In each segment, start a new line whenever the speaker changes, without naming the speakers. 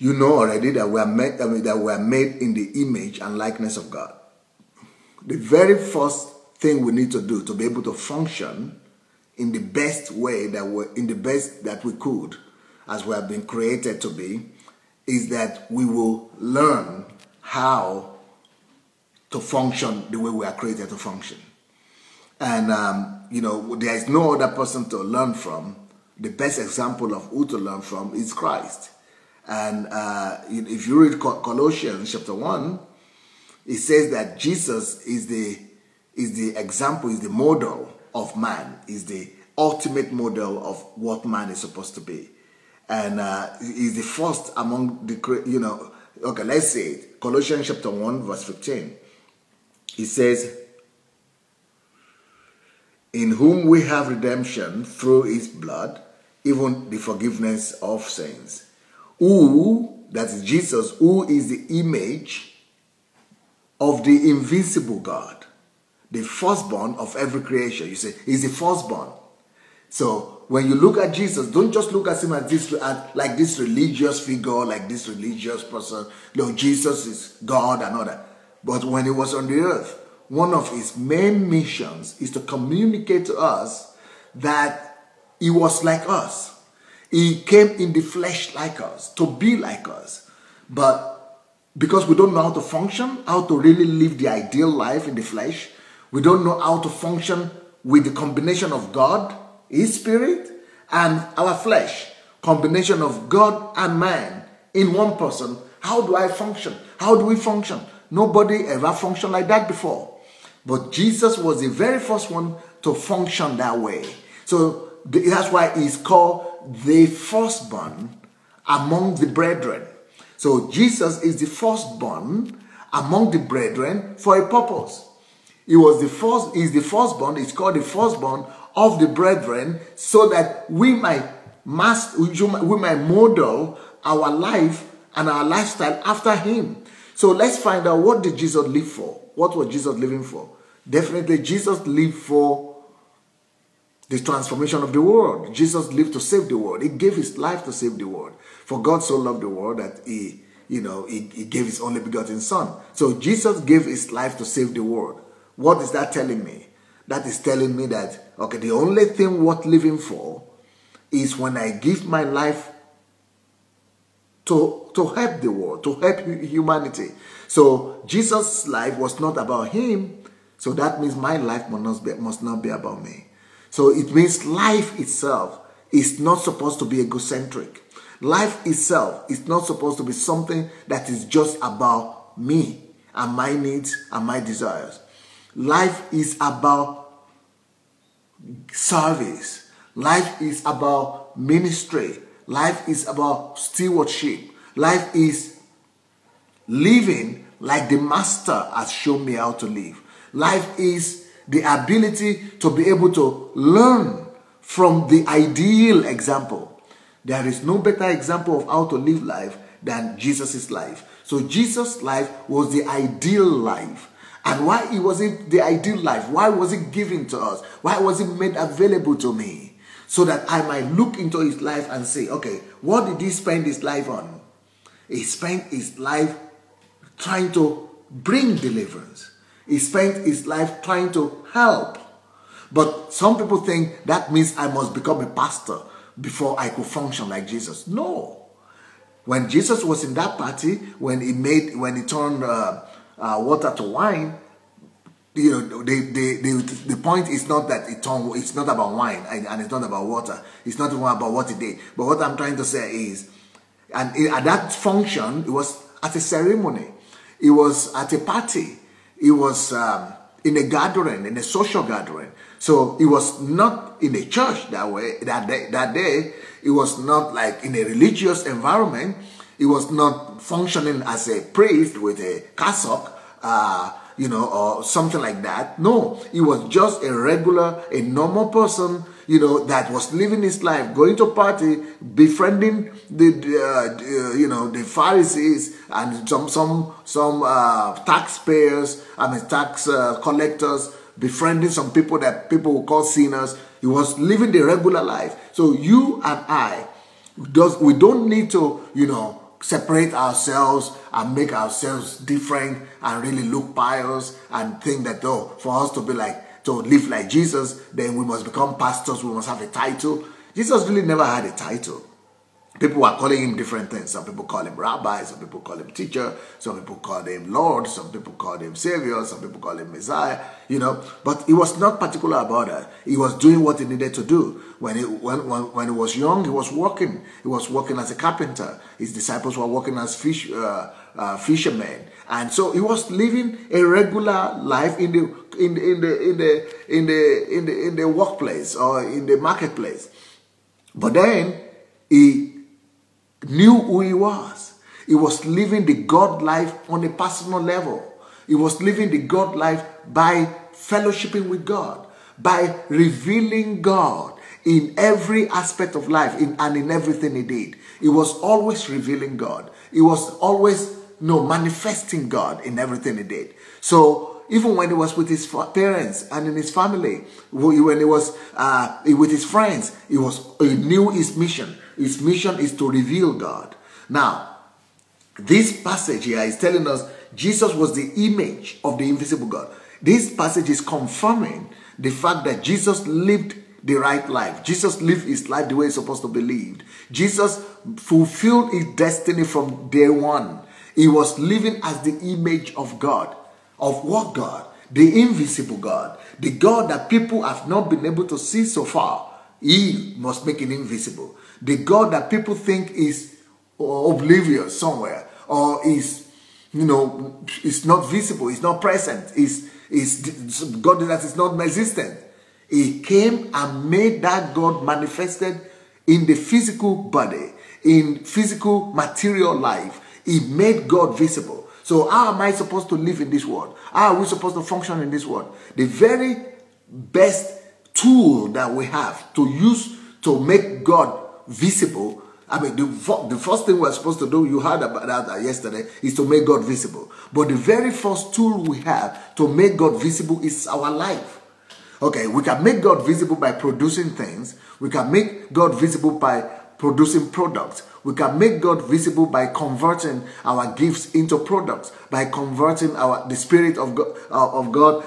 You know already that we are made, that we are made in the image and likeness of God. The very first thing we need to do to be able to function in the best way that we could, as we have been created to be, is that we will learn how to function the way we are created to function. And there is no other person to learn from. The best example of who to learn from is Christ. And if you read Colossians chapter 1, it says that Jesus is the example, is the model of man, is the ultimate model of what man is supposed to be. And is the first among the, okay, let's say it. Colossians chapter 1 verse 15. It says, in whom we have redemption through his blood, even the forgiveness of sins. Who, that is Jesus, who is the image of the invincible God, the firstborn of every creation. You say, he's the firstborn. So when you look at Jesus, don't just look at him as like this religious figure, like this religious person. No, Jesus is God and all that. But when he was on the earth, one of his main missions is to communicate to us that he was like us. He came in the flesh like us, to be like us. But because we don't know how to function, how to really live the ideal life in the flesh, we don't know how to function with the combination of God, his spirit, and our flesh, combination of God and man in one person. How do I function? How do we function? Nobody ever functioned like that before. But Jesus was the very first one to function that way. So that's why he's called the firstborn among the brethren. So Jesus is the firstborn among the brethren for a purpose. He was the first, he's the firstborn, it's called the firstborn of the brethren, so that we might model our life and our lifestyle after him. So let's find out, what did Jesus live for? What was Jesus living for? Definitely Jesus lived for the transformation of the world. Jesus lived to save the world. He gave his life to save the world. For God so loved the world that he gave his only begotten son. So Jesus gave his life to save the world. What is that telling me? That is telling me that, okay, the only thing worth living for is when I give my life to help the world, to help humanity. So Jesus' life was not about him. So that means my life must not be about me. So it means life itself is not supposed to be egocentric. Life itself is not supposed to be something that is just about me and my needs and my desires. Life is about service. Life is about ministry. Life is about stewardship. Life is living like the master has shown me how to live. Life is the ability to be able to learn from the ideal example. There is no better example of how to live life than Jesus' life. So Jesus' life was the ideal life. And why was it the ideal life? Why was it given to us? Why was it made available to me? So that I might look into his life and say, okay, what did he spend his life on? He spent his life trying to bring deliverance. He spent his life trying to help. But some people think that means I must become a pastor before I could function like Jesus. No. When Jesus was in that party, when he turned water to wine, the point is not that it's not about wine and it's not about water. It's not even about what he did. But what I'm trying to say is, at that function, it was at a ceremony. It was at a party. It was in a gathering, in a social gathering. So it was not in a church that day. It was not like in a religious environment. It was not functioning as a priest with a cassock, or something like that. No, he was just a normal person, that was living his life, going to party, befriending the Pharisees and some taxpayers, tax collectors, befriending some people that people would call sinners. He was living the regular life. So you and I, we don't need to, separate ourselves and make ourselves different and really look pious and think that, oh, for us to live like Jesus, then we must become pastors, we must have a title. Jesus really never had a title. People were calling him different things. Some people call him rabbi, some people call him teacher, some people call him Lord, some people call him Savior, some people call him Messiah, But he was not particular about that. He was doing what he needed to do. When he was young, he was working. He was working as a carpenter. His disciples were working as fishermen, and so he was living a regular life in the workplace or in the marketplace. But then he knew who he was. He was living the God life on a personal level. He was living the God life by fellowshipping with God, by revealing God in every aspect of life and in everything he did. He was always revealing God. He was always manifesting God in everything he did. So even when he was with his parents and in his family, when he was with his friends, he knew his mission. His mission is to reveal God. Now, this passage here is telling us Jesus was the image of the invisible God. This passage is confirming the fact that Jesus lived the right life. Jesus lived his life the way it's supposed to be lived. Jesus fulfilled his destiny from day one. He was living as the image of God. Of what God? The invisible God. The God that people have not been able to see so far. He must make it invisible. The God that people think is oblivious somewhere, or is not visible, is not present, is God that is not existent. He came and made that God manifested in the physical body, in physical material life. He made God visible. So how am I supposed to live in this world? How are we supposed to function in this world? The very best tool that we have to use to make God visible, the first thing we're supposed to do, you heard about that yesterday, is to make God visible. But the very first tool we have to make God visible is our life. Okay, we can make God visible by producing things. We can make God visible by producing products. We can make God visible by converting our gifts into products, by converting the Spirit of God,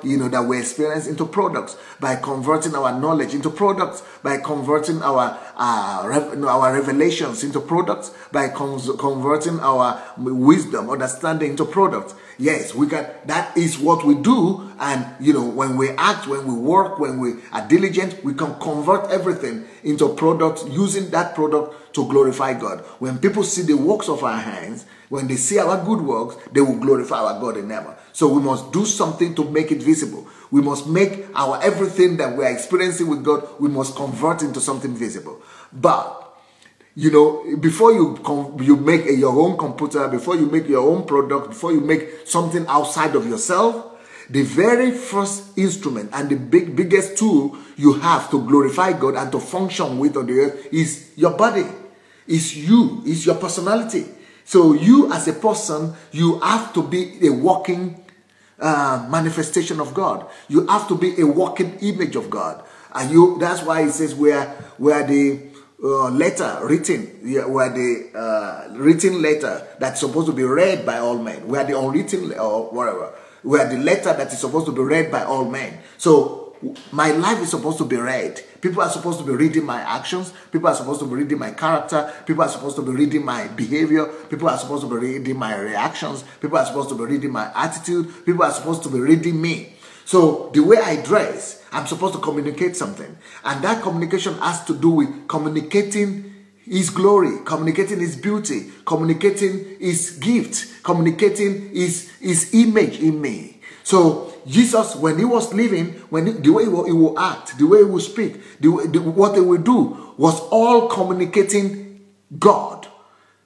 that we experience into products, by converting our knowledge into products, by converting our revelations into products, by converting our wisdom, understanding into products. Yes, we can. That is what we do. And, when we act, when we work, when we are diligent, we can convert everything into products, using that product to glorify God. When people see the works of our hands, when they see our good works, they will glorify our God in heaven. So we must do something to make it visible. We must make our everything that we are experiencing with God, we must convert into something visible. But before you make your own computer, before you make your own product, before you make something outside of yourself, the very first instrument and the biggest tool you have to glorify God and to function with on the earth is your body. It's you. It's your personality. So you as a person, you have to be a walking manifestation of God. You have to be a walking image of God. And that's why it says we are the letter written. We are the written letter that's supposed to be read by all men. We are the unwritten or whatever. We are the letter that is supposed to be read by all men. So my life is supposed to be read. People are supposed to be reading my actions. People are supposed to be reading my character. People are supposed to be reading my behavior. People are supposed to be reading my reactions. People are supposed to be reading my attitude. People are supposed to be reading me. So the way I dress, I'm supposed to communicate something. And that communication has to do with communicating His glory, communicating His beauty, communicating His gift, communicating His image in me. So Jesus, when He was living, the way He will act, the way He will speak, what He will do was all communicating God.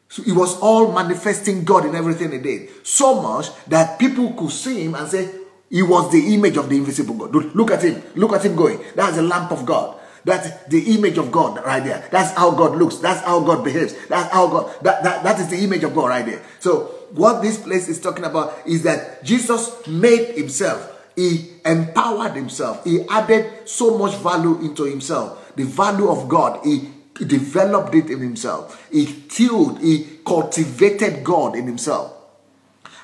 So He was all manifesting God in everything He did. So much that people could see Him and say, He was the image of the invisible God. Look at Him. Look at Him going. That's the lamp of God. That's the image of God right there. That's how God looks. That's how God behaves. That's how God, that is the image of God right there. So what this place is talking about is that Jesus made Himself. He empowered Himself. He added so much value into Himself. The value of God. He developed it in himself. He cultivated God in himself.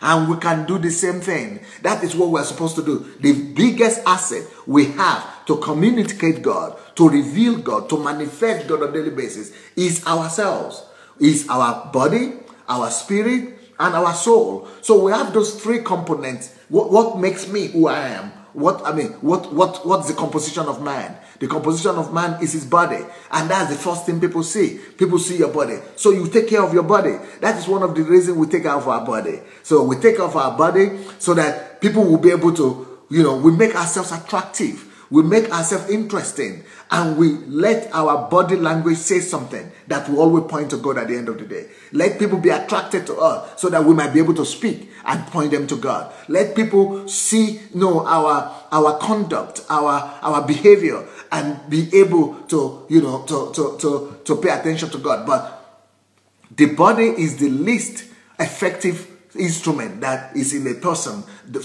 And we can do the same thing. That is what we're supposed to do. The biggest asset we have to communicate God, to reveal God, to manifest God on a daily basis is ourselves. Is our body, our spirit, and our soul. So we have those three components. What makes me who I am? What's the composition of man? The composition of man is his body. And that's the first thing people see. People see your body. So you take care of your body. That is one of the reasons we take care of our body. So we take care of our body so that people will be able to, we make ourselves attractive. We make ourselves interesting. And we let our body language say something that will always point to God at the end of the day. Let people be attracted to us so that we might be able to speak and point them to God. Let people see, our conduct, our behavior, and be able to, to pay attention to God. But the body is the least effective instrument that is in a person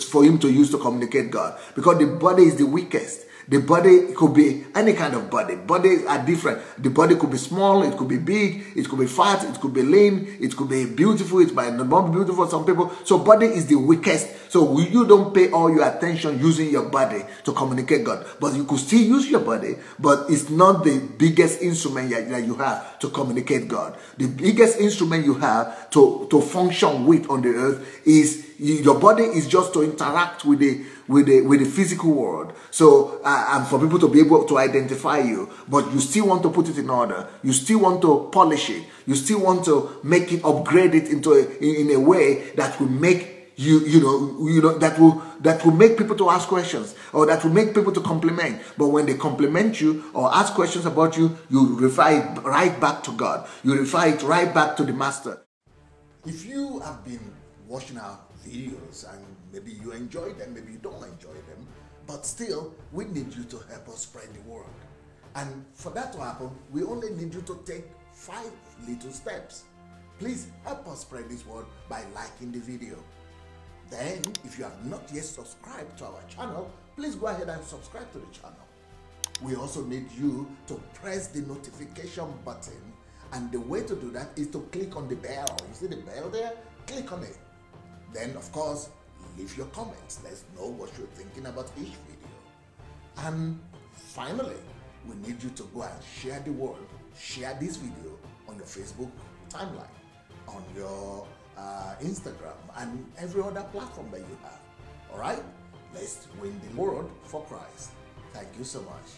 for him to use to communicate God, because the body is the weakest. The body could be any kind of body. Bodies are different. The body could be small, it could be big, it could be fat, it could be lean, it could be beautiful, it might not be beautiful for some people. So body is the weakest. So you don't pay all your attention using your body to communicate God. But you could still use your body, but it's not the biggest instrument that you have to communicate God. The biggest instrument you have to function with on the earth is your body is just to interact with the physical world. So and for people to be able to identify you, but you still want to put it in order. You still want to polish it. You still want to make it, upgrade it in a way that will make that will make people to ask questions, or that will make people to compliment. But when they compliment you or ask questions about you, you refer it right back to God. You refer it right back to the Master. If you have been watching our videos and maybe you enjoy them, maybe you don't enjoy them, but still we need you to help us spread the word. And for that to happen, we only need you to take 5 little steps. Please help us spread this word by liking the video. Then, if you have not yet subscribed to our channel, please go ahead and subscribe to the channel. We also need you to press the notification button, and the way to do that is to click on the bell. You see the bell there? Click on it. Then, of course, leave your comments. Let's know what you're thinking about each video. And finally, we need you to go and share the word. Share this video on your Facebook timeline, on your Instagram, and every other platform that you have. All right? Let's win the world for Christ. Thank you so much.